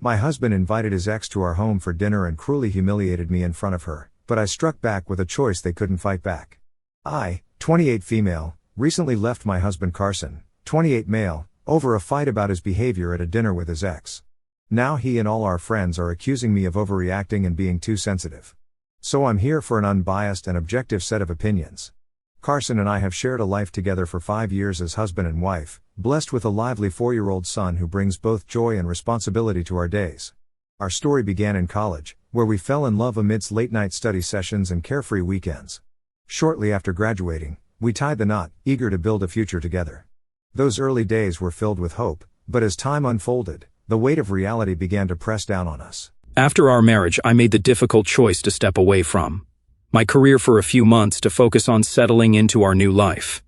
My husband invited his ex to our home for dinner and cruelly humiliated me in front of her, but I struck back with a choice they couldn't fight back. I, 28 female, recently left my husband Carson, 28 male, over a fight about his behavior at a dinner with his ex. Now he and all our friends are accusing me of overreacting and being too sensitive. So I'm here for an unbiased and objective set of opinions. Carson and I have shared a life together for 5 years as husband and wife, blessed with a lively 4-year-old son who brings both joy and responsibility to our days. Our story began in college, where we fell in love amidst late-night study sessions and carefree weekends. Shortly after graduating, we tied the knot, eager to build a future together. Those early days were filled with hope, but as time unfolded, the weight of reality began to press down on us. After our marriage, I made the difficult choice to step away from my career for a few months to focus on settling into our new life.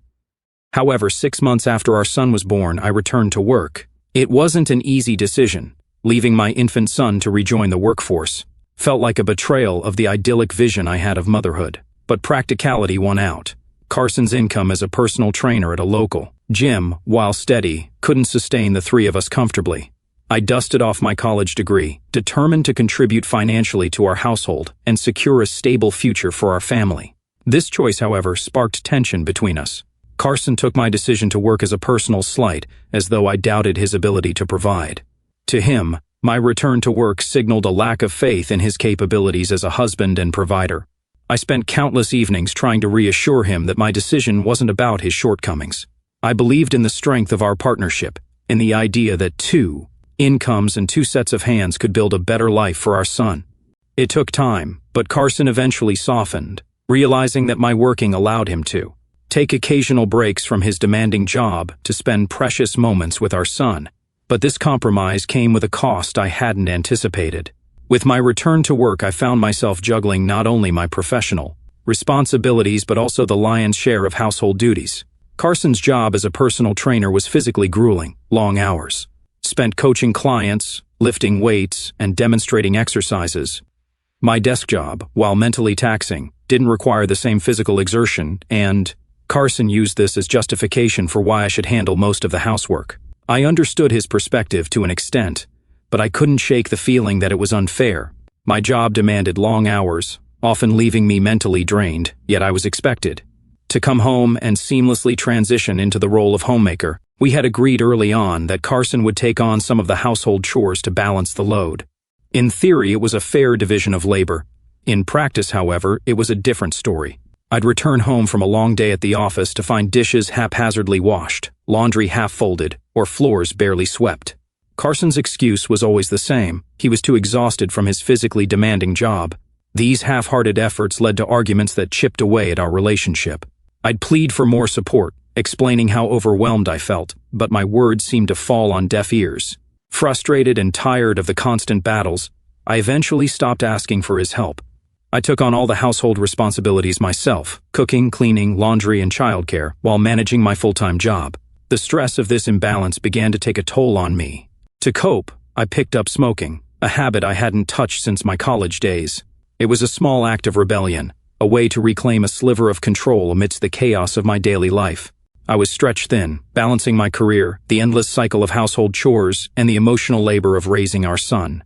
However, 6 months after our son was born, I returned to work. It wasn't an easy decision. Leaving my infant son to rejoin the workforce felt like a betrayal of the idyllic vision I had of motherhood. But practicality won out. Carson's income as a personal trainer at a local gym, while steady, couldn't sustain the three of us comfortably. I dusted off my college degree, determined to contribute financially to our household and secure a stable future for our family. This choice, however, sparked tension between us. Carson took my decision to work as a personal slight, as though I doubted his ability to provide. To him, my return to work signaled a lack of faith in his capabilities as a husband and provider. I spent countless evenings trying to reassure him that my decision wasn't about his shortcomings. I believed in the strength of our partnership, in the idea that 2 incomes and 2 sets of hands could build a better life for our son. It took time, but Carson eventually softened, realizing that my working allowed him to take occasional breaks from his demanding job to spend precious moments with our son. But this compromise came with a cost I hadn't anticipated. With my return to work, I found myself juggling not only my professional responsibilities but also the lion's share of household duties. Carson's job as a personal trainer was physically grueling, long hours spent coaching clients, lifting weights, and demonstrating exercises. My desk job, while mentally taxing, didn't require the same physical exertion, and Carson used this as justification for why I should handle most of the housework. I understood his perspective to an extent, but I couldn't shake the feeling that it was unfair. My job demanded long hours, often leaving me mentally drained, yet I was expected to come home and seamlessly transition into the role of homemaker. We had agreed early on that Carson would take on some of the household chores to balance the load. In theory, it was a fair division of labor. In practice, however, it was a different story. I'd return home from a long day at the office to find dishes haphazardly washed, laundry half-folded, or floors barely swept. Carson's excuse was always the same: he was too exhausted from his physically demanding job. These half-hearted efforts led to arguments that chipped away at our relationship. I'd plead for more support, explaining how overwhelmed I felt, but my words seemed to fall on deaf ears. Frustrated and tired of the constant battles, I eventually stopped asking for his help. I took on all the household responsibilities myself: cooking, cleaning, laundry, and childcare, while managing my full-time job. The stress of this imbalance began to take a toll on me. To cope, I picked up smoking, a habit I hadn't touched since my college days. It was a small act of rebellion, a way to reclaim a sliver of control amidst the chaos of my daily life. I was stretched thin, balancing my career, the endless cycle of household chores, and the emotional labor of raising our son.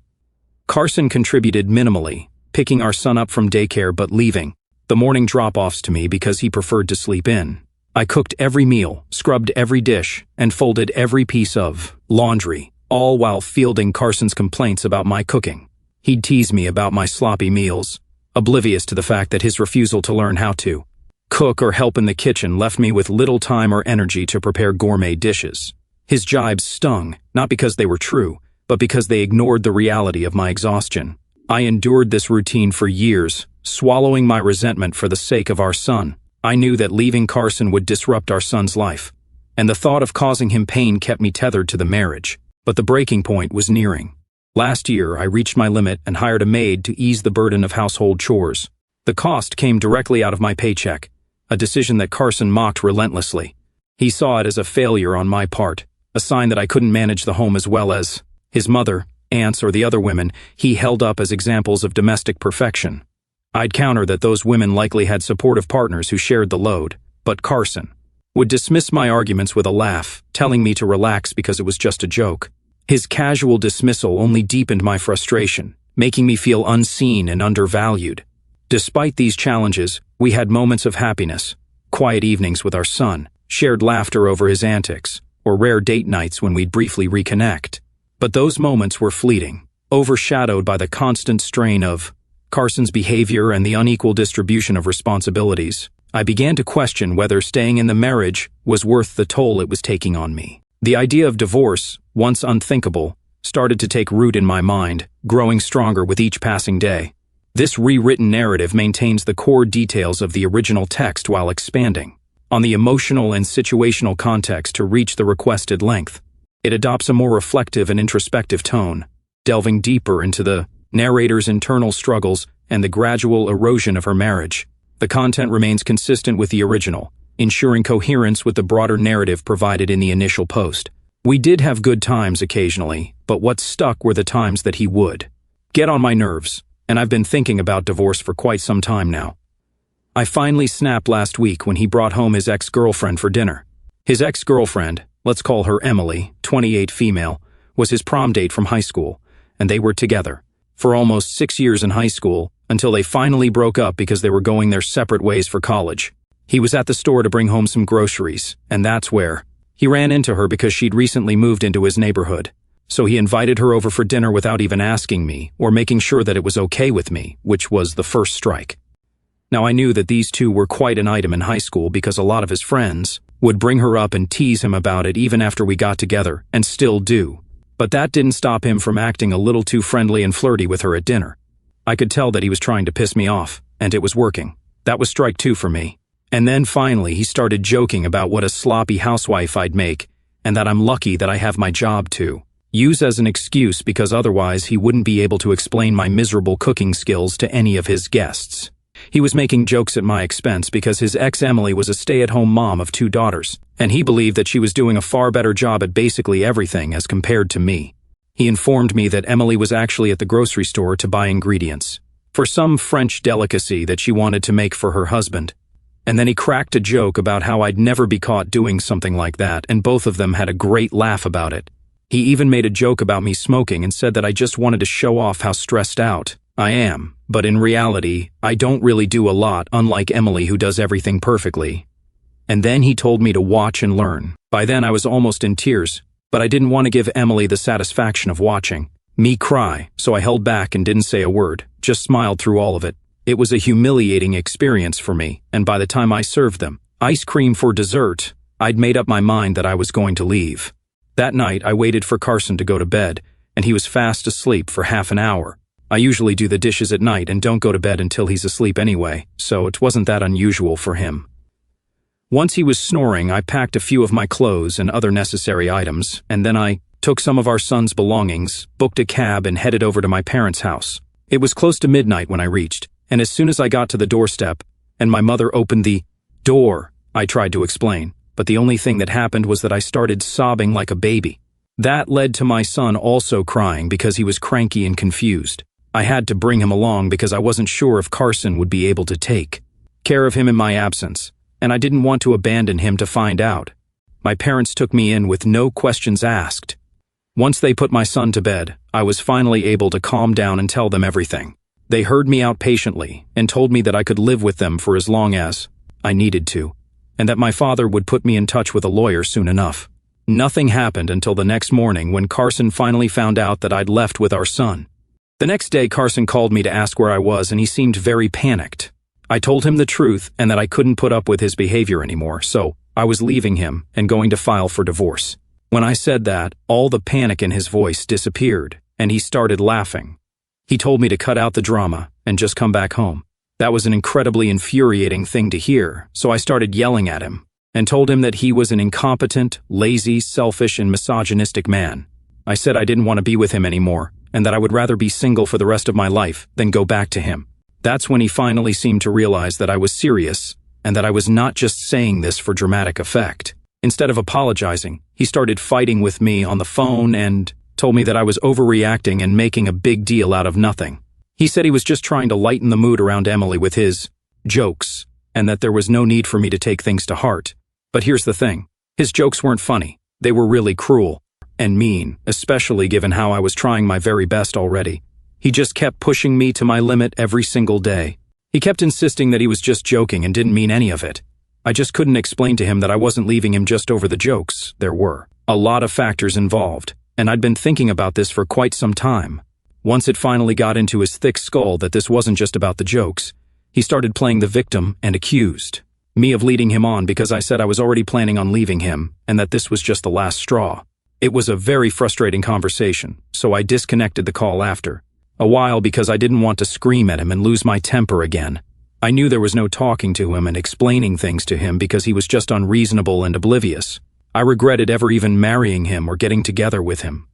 Carson contributed minimally, picking our son up from daycare but leaving the morning drop-offs to me because he preferred to sleep in. I cooked every meal, scrubbed every dish, and folded every piece of laundry, all while fielding Carson's complaints about my cooking. He'd tease me about my sloppy meals, oblivious to the fact that his refusal to learn how to cook or help in the kitchen left me with little time or energy to prepare gourmet dishes. His jibes stung, not because they were true, but because they ignored the reality of my exhaustion. I endured this routine for years, swallowing my resentment for the sake of our son. I knew that leaving Carson would disrupt our son's life, and the thought of causing him pain kept me tethered to the marriage. But the breaking point was nearing. Last year, I reached my limit and hired a maid to ease the burden of household chores. The cost came directly out of my paycheck, a decision that Carson mocked relentlessly. He saw it as a failure on my part, a sign that I couldn't manage the home as well as his mother, aunts, or the other women he held up as examples of domestic perfection. I'd counter that those women likely had supportive partners who shared the load, but Carson would dismiss my arguments with a laugh, telling me to relax because it was just a joke. His casual dismissal only deepened my frustration, making me feel unseen and undervalued. Despite these challenges, we had moments of happiness, quiet evenings with our son, shared laughter over his antics, or rare date nights when we'd briefly reconnect. But those moments were fleeting, overshadowed by the constant strain of Carson's behavior and the unequal distribution of responsibilities. I began to question whether staying in the marriage was worth the toll it was taking on me. The idea of divorce, once unthinkable, started to take root in my mind, growing stronger with each passing day. This rewritten narrative maintains the core details of the original text while expanding on the emotional and situational context to reach the requested length. It adopts a more reflective and introspective tone, delving deeper into the narrator's internal struggles and the gradual erosion of her marriage. The content remains consistent with the original, ensuring coherence with the broader narrative provided in the initial post. We did have good times occasionally, but what stuck were the times that he would get on my nerves, and I've been thinking about divorce for quite some time now. I finally snapped last week when he brought home his ex-girlfriend for dinner. His ex-girlfriend, let's call her Emily, 28 female, was his prom date from high school, and they were together for almost 6 years in high school until they finally broke up because they were going their separate ways for college. He was at the store to bring home some groceries, and that's where he ran into her because she'd recently moved into his neighborhood. So he invited her over for dinner without even asking me or making sure that it was okay with me, which was the first strike. Now I knew that these two were quite an item in high school because a lot of his friends would bring her up and tease him about it even after we got together, and still do. But that didn't stop him from acting a little too friendly and flirty with her at dinner. I could tell that he was trying to piss me off, and it was working. That was strike 2 for me. And then finally he started joking about what a sloppy housewife I'd make, and that I'm lucky that I have my job to use as an excuse because otherwise he wouldn't be able to explain my miserable cooking skills to any of his guests. He was making jokes at my expense because his ex Emily was a stay-at-home mom of 2 daughters, and he believed that she was doing a far better job at basically everything as compared to me. He informed me that Emily was actually at the grocery store to buy ingredients for some French delicacy that she wanted to make for her husband. And then he cracked a joke about how I'd never be caught doing something like that, and both of them had a great laugh about it. He even made a joke about me smoking and said that I just wanted to show off how stressed out I am, but in reality, I don't really do a lot, unlike Emily who does everything perfectly. And then he told me to watch and learn. By then I was almost in tears, but I didn't want to give Emily the satisfaction of watching me cry, so I held back and didn't say a word, just smiled through all of it. It was a humiliating experience for me, and by the time I served them ice cream for dessert, I'd made up my mind that I was going to leave. That night, I waited for Carson to go to bed, and he was fast asleep for half an hour. I usually do the dishes at night and don't go to bed until he's asleep anyway, so it wasn't that unusual for him. Once he was snoring, I packed a few of my clothes and other necessary items, and then I took some of our son's belongings, booked a cab, and headed over to my parents' house. It was close to midnight when I reached, and as soon as I got to the doorstep and my mother opened the door, I tried to explain, but the only thing that happened was that I started sobbing like a baby. That led to my son also crying because he was cranky and confused. I had to bring him along because I wasn't sure if Carson would be able to take care of him in my absence, and I didn't want to abandon him to find out. My parents took me in with no questions asked. Once they put my son to bed, I was finally able to calm down and tell them everything. They heard me out patiently and told me that I could live with them for as long as I needed to, and that my father would put me in touch with a lawyer soon enough. Nothing happened until the next morning when Carson finally found out that I'd left with our son. The next day, Carson called me to ask where I was, and he seemed very panicked. I told him the truth and that I couldn't put up with his behavior anymore, so I was leaving him and going to file for divorce. When I said that, all the panic in his voice disappeared, and he started laughing. He told me to cut out the drama and just come back home. That was an incredibly infuriating thing to hear, so I started yelling at him and told him that he was an incompetent, lazy, selfish, and misogynistic man. I said I didn't want to be with him anymore, and that I would rather be single for the rest of my life than go back to him. That's when he finally seemed to realize that I was serious and that I was not just saying this for dramatic effect. Instead of apologizing, he started fighting with me on the phone and told me that I was overreacting and making a big deal out of nothing. He said he was just trying to lighten the mood around Emily with his jokes, and that there was no need for me to take things to heart. But here's the thing. His jokes weren't funny. They were really cruel. and mean, especially given how I was trying my very best already. He just kept pushing me to my limit every single day. He kept insisting that he was just joking and didn't mean any of it. I just couldn't explain to him that I wasn't leaving him just over the jokes. There were a lot of factors involved, and I'd been thinking about this for quite some time. Once it finally got into his thick skull that this wasn't just about the jokes, he started playing the victim and accused me of leading him on because I said I was already planning on leaving him and that this was just the last straw. It was a very frustrating conversation, so I disconnected the call after a while because I didn't want to scream at him and lose my temper again. I knew there was no talking to him and explaining things to him because he was just unreasonable and oblivious. I regretted ever even marrying him or getting together with him.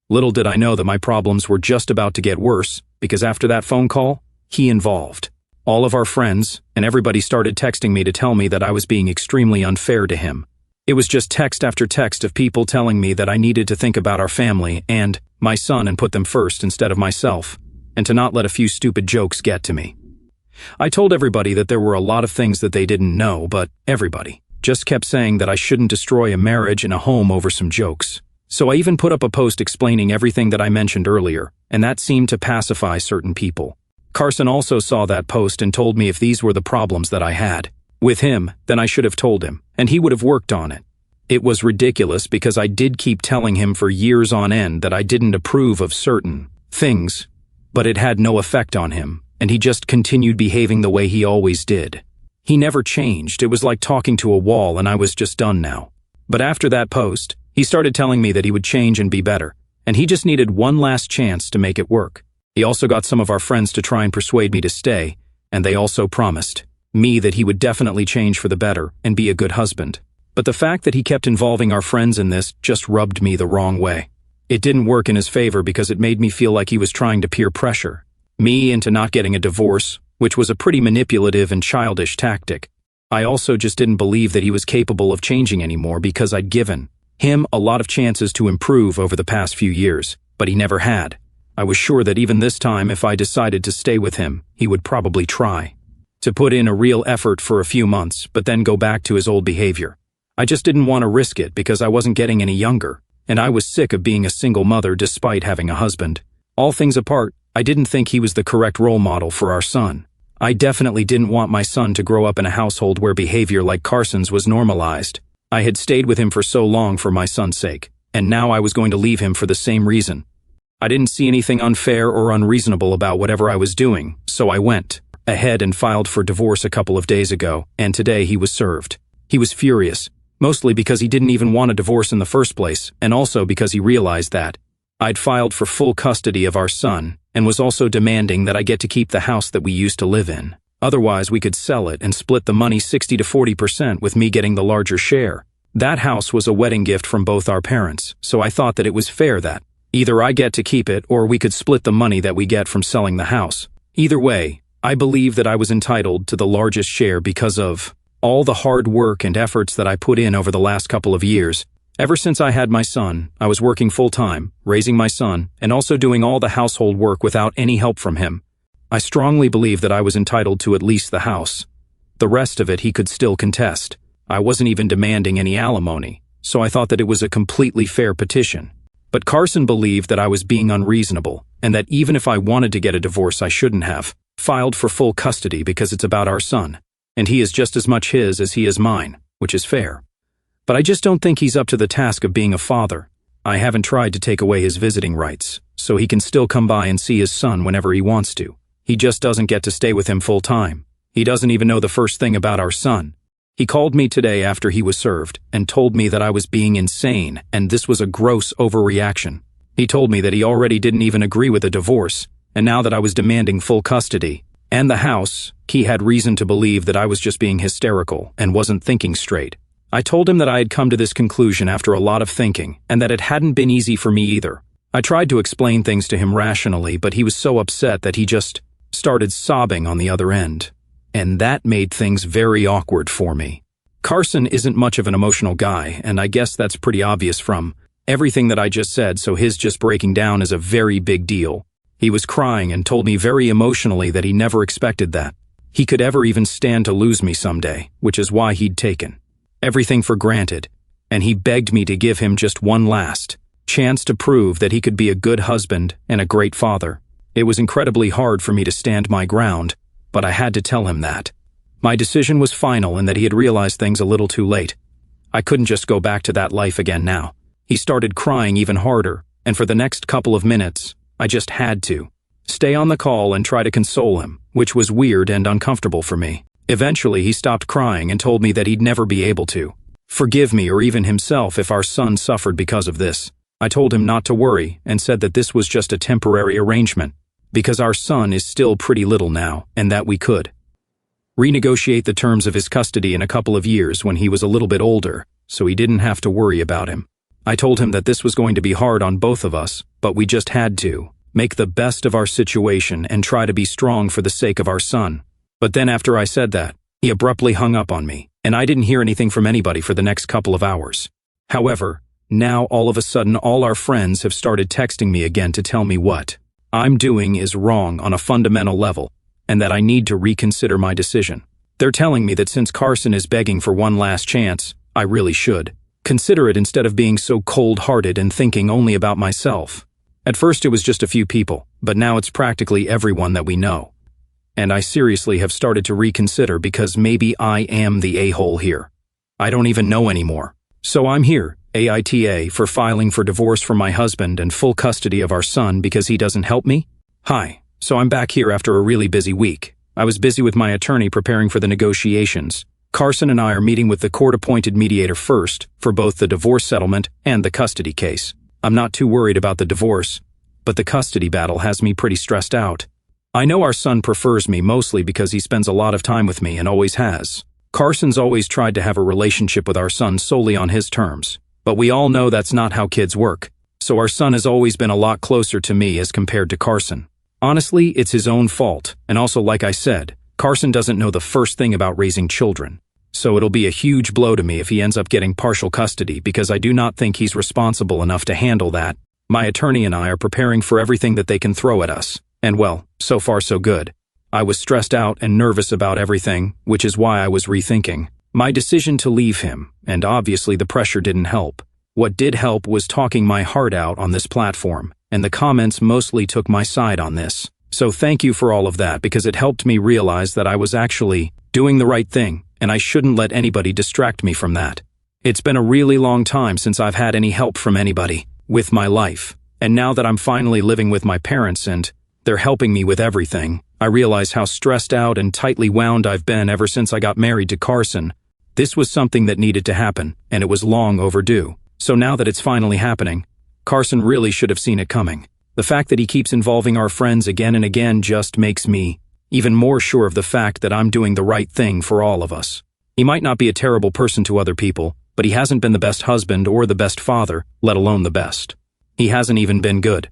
Little did I know that my problems were just about to get worse because after that phone call, he involved all of our friends, and everybody started texting me to tell me that I was being extremely unfair to him. It was just text after text of people telling me that I needed to think about our family and my son and put them first instead of myself, and to not let a few stupid jokes get to me. I told everybody that there were a lot of things that they didn't know, but everybody just kept saying that I shouldn't destroy a marriage and a home over some jokes. So I even put up a post explaining everything that I mentioned earlier, and that seemed to pacify certain people. Carson also saw that post and told me if these were the problems that I had with him, then I should have told him, and he would have worked on it. It was ridiculous because I did keep telling him for years on end that I didn't approve of certain things, but it had no effect on him, and he just continued behaving the way he always did. He never changed. It was like talking to a wall, and I was just done now. But after that post, he started telling me that he would change and be better, and he just needed one last chance to make it work. He also got some of our friends to try and persuade me to stay, and they also promised me that he would definitely change for the better and be a good husband. But the fact that he kept involving our friends in this just rubbed me the wrong way. It didn't work in his favor because it made me feel like he was trying to peer pressure me into not getting a divorce, which was a pretty manipulative and childish tactic. I also just didn't believe that he was capable of changing anymore because I'd given him a lot of chances to improve over the past few years, but he never had. I was sure that even this time, if I decided to stay with him, he would probably try to put in a real effort for a few months, but then go back to his old behavior. I just didn't want to risk it because I wasn't getting any younger, and I was sick of being a single mother despite having a husband. All things apart, I didn't think he was the correct role model for our son. I definitely didn't want my son to grow up in a household where behavior like Carson's was normalized. I had stayed with him for so long for my son's sake, and now I was going to leave him for the same reason. I didn't see anything unfair or unreasonable about whatever I was doing, so I went ahead and filed for divorce a couple of days ago, and today he was served. He was furious, mostly because he didn't even want a divorce in the first place, and also because he realized that I'd filed for full custody of our son, and was also demanding that I get to keep the house that we used to live in. Otherwise, we could sell it and split the money 60 to 40% with me getting the larger share. That house was a wedding gift from both our parents, so I thought that it was fair that either I get to keep it or we could split the money that we get from selling the house. Either way, I believe that I was entitled to the largest share because of all the hard work and efforts that I put in over the last couple of years. Ever since I had my son, I was working full-time, raising my son, and also doing all the household work without any help from him. I strongly believe that I was entitled to at least the house. The rest of it he could still contest. I wasn't even demanding any alimony, so I thought that it was a completely fair petition. But Carson believed that I was being unreasonable, and that even if I wanted to get a divorce I shouldn't have filed for full custody because it's about our son, and he is just as much his as he is mine, which is fair. But I just don't think he's up to the task of being a father. I haven't tried to take away his visiting rights, so he can still come by and see his son whenever he wants to. He just doesn't get to stay with him full time. He doesn't even know the first thing about our son. He called me today after he was served and told me that I was being insane and this was a gross overreaction. He told me that he already didn't even agree with a divorce, and now that I was demanding full custody and the house, he had reason to believe that I was just being hysterical and wasn't thinking straight. I told him that I had come to this conclusion after a lot of thinking and that it hadn't been easy for me either. I tried to explain things to him rationally, but he was so upset that he just started sobbing on the other end. And that made things very awkward for me. Carson isn't much of an emotional guy, and I guess that's pretty obvious from everything that I just said, so his just breaking down is a very big deal. He was crying and told me very emotionally that he never expected that he could ever even stand to lose me someday, which is why he'd taken everything for granted, and he begged me to give him just one last chance to prove that he could be a good husband and a great father. It was incredibly hard for me to stand my ground, but I had to tell him that. My decision was final and that he had realized things a little too late. I couldn't just go back to that life again now. He started crying even harder, and for the next couple of minutes, I just had to stay on the call and try to console him, which was weird and uncomfortable for me. Eventually, he stopped crying and told me that he'd never be able to forgive me or even himself if our son suffered because of this. I told him not to worry and said that this was just a temporary arrangement, because our son is still pretty little now, and that we could renegotiate the terms of his custody in a couple of years when he was a little bit older, so he didn't have to worry about him. I told him that this was going to be hard on both of us, but we just had to make the best of our situation and try to be strong for the sake of our son. But then after I said that, he abruptly hung up on me, and I didn't hear anything from anybody for the next couple of hours. However, now all of a sudden all our friends have started texting me again to tell me what I'm doing is wrong on a fundamental level, and that I need to reconsider my decision. They're telling me that since Carson is begging for one last chance, I really should consider it instead of being so cold-hearted and thinking only about myself. At first it was just a few people, but now it's practically everyone that we know. And I seriously have started to reconsider because maybe I am the a-hole here. I don't even know anymore. So I'm here, AITA, for filing for divorce from my husband and full custody of our son because he doesn't help me? Hi, so I'm back here after a really busy week. I was busy with my attorney preparing for the negotiations. Carson and I are meeting with the court-appointed mediator first for both the divorce settlement and the custody case. I'm not too worried about the divorce, but the custody battle has me pretty stressed out. I know our son prefers me mostly because he spends a lot of time with me and always has. Carson's always tried to have a relationship with our son solely on his terms, but we all know that's not how kids work, so our son has always been a lot closer to me as compared to Carson. Honestly, it's his own fault, and also like I said, Carson doesn't know the first thing about raising children. So it'll be a huge blow to me if he ends up getting partial custody because I do not think he's responsible enough to handle that. My attorney and I are preparing for everything that they can throw at us, and well, so far so good. I was stressed out and nervous about everything, which is why I was rethinking my decision to leave him, and obviously the pressure didn't help. What did help was talking my heart out on this platform, and the comments mostly took my side on this. So thank you for all of that because it helped me realize that I was actually doing the right thing, and I shouldn't let anybody distract me from that. It's been a really long time since I've had any help from anybody with my life, and now that I'm finally living with my parents and they're helping me with everything, I realize how stressed out and tightly wound I've been ever since I got married to Carson. This was something that needed to happen, and it was long overdue. So now that it's finally happening, Carson really should have seen it coming. The fact that he keeps involving our friends again and again just makes me even more sure of the fact that I'm doing the right thing for all of us. He might not be a terrible person to other people, but he hasn't been the best husband or the best father, let alone the best. He hasn't even been good.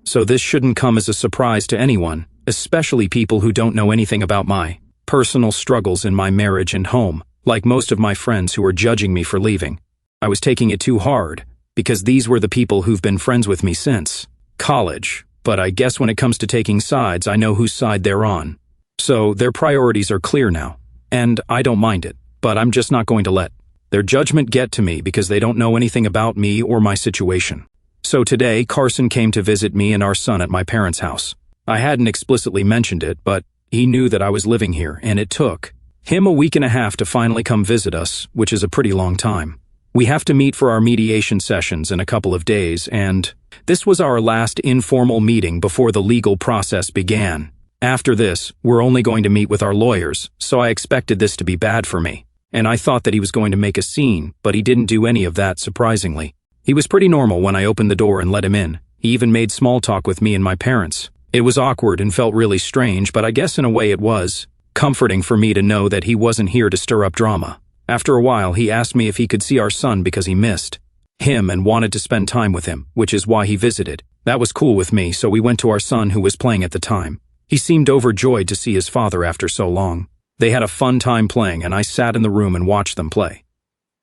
So this shouldn't come as a surprise to anyone, especially people who don't know anything about my personal struggles in my marriage and home, like most of my friends who are judging me for leaving. I was taking it too hard, because these were the people who've been friends with me since college, but I guess when it comes to taking sides, I know whose side they're on. So their priorities are clear now, and I don't mind it, but I'm just not going to let their judgment get to me because they don't know anything about me or my situation. So today, Carson came to visit me and our son at my parents' house. I hadn't explicitly mentioned it, but he knew that I was living here, and it took him a week and a half to finally come visit us, which is a pretty long time. We have to meet for our mediation sessions in a couple of days, and this was our last informal meeting before the legal process began. After this, we're only going to meet with our lawyers, so I expected this to be bad for me. And I thought that he was going to make a scene, but he didn't do any of that, surprisingly. He was pretty normal when I opened the door and let him in. He even made small talk with me and my parents. It was awkward and felt really strange, but I guess in a way it was comforting for me to know that he wasn't here to stir up drama. After a while, he asked me if he could see our son because he missed him and wanted to spend time with him, which is why he visited. That was cool with me, so we went to our son who was playing at the time. He seemed overjoyed to see his father after so long. They had a fun time playing, and I sat in the room and watched them play.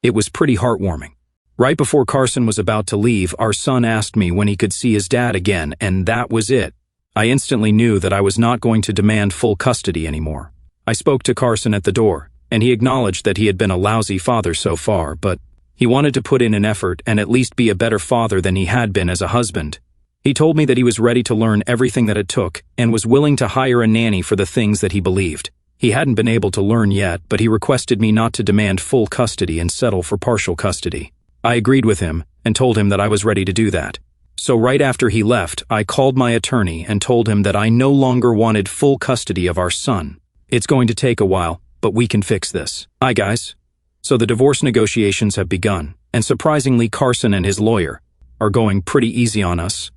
It was pretty heartwarming. Right before Carson was about to leave, our son asked me when he could see his dad again, and that was it. I instantly knew that I was not going to demand full custody anymore. I spoke to Carson at the door, and he acknowledged that he had been a lousy father so far, but He wanted to put in an effort and at least be a better father than he had been as a husband. He told me that he was ready to learn everything that it took and was willing to hire a nanny for the things that he believed. He hadn't been able to learn yet, but he requested me not to demand full custody and settle for partial custody. I agreed with him and told him that I was ready to do that. So right after he left, I called my attorney and told him that I no longer wanted full custody of our son. It's going to take a while, but we can fix this. Hi guys. So the divorce negotiations have begun, and surprisingly Carson and his lawyer are going pretty easy on us,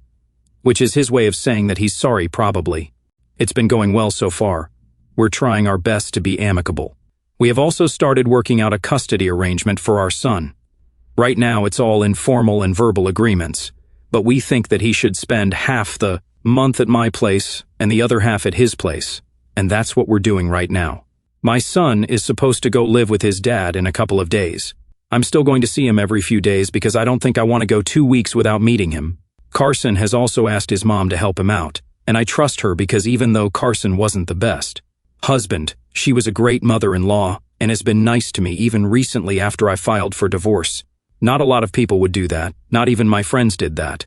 which is his way of saying that he's sorry probably. It's been going well so far. We're trying our best to be amicable. We have also started working out a custody arrangement for our son. Right now it's all informal and verbal agreements, but we think that he should spend half the month at my place and the other half at his place, and that's what we're doing right now. My son is supposed to go live with his dad in a couple of days. I'm still going to see him every few days because I don't think I want to go 2 weeks without meeting him. Carson has also asked his mom to help him out, and I trust her because even though Carson wasn't the best husband, she was a great mother-in-law and has been nice to me even recently after I filed for divorce. Not a lot of people would do that, not even my friends did that.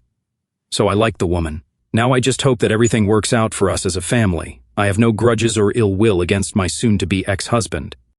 So I like the woman. Now I just hope that everything works out for us as a family. I have no grudges or ill will against my soon-to-be ex-husband.